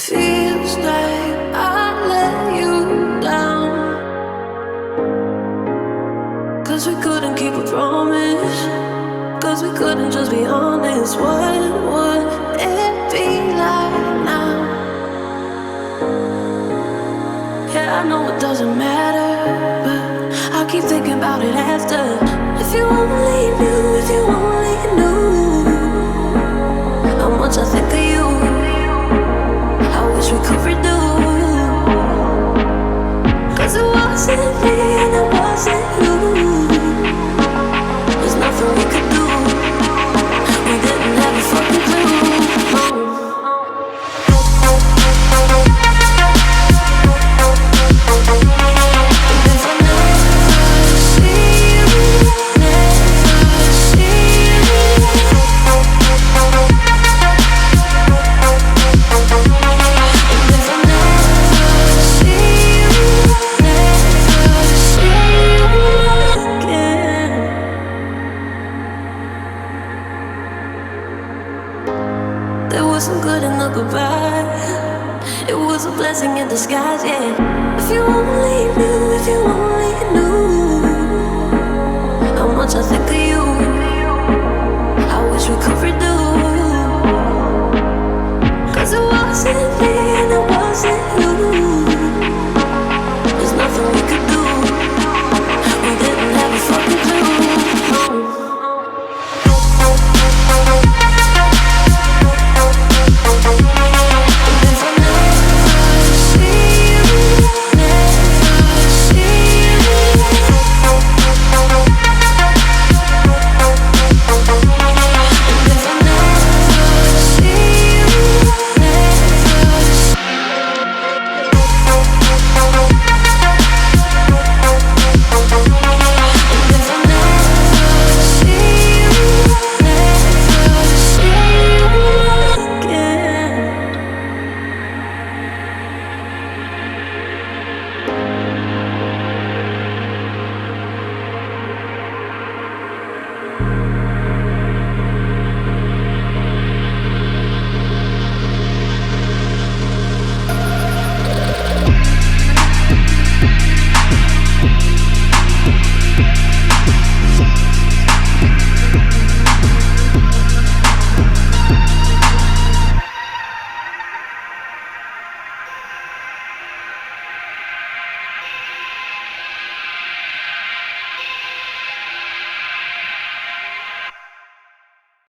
feels like I let you down, 'cause we couldn't keep a promise, 'cause we couldn't just be honest. What would it be like now? Yeah, I know it doesn't matter, but I keep thinking about it after. If you only knew, if you only knew how much I think of you, I wish we could redo. 'Cause it wasn't me and it wasn't you. There's nothing we could do. We didn't have a fucking clue. It was a blessing in disguise, yeah. If you only knew, if you only knew how much I think of you, I wish we could redo. 'Cause it wasn't me.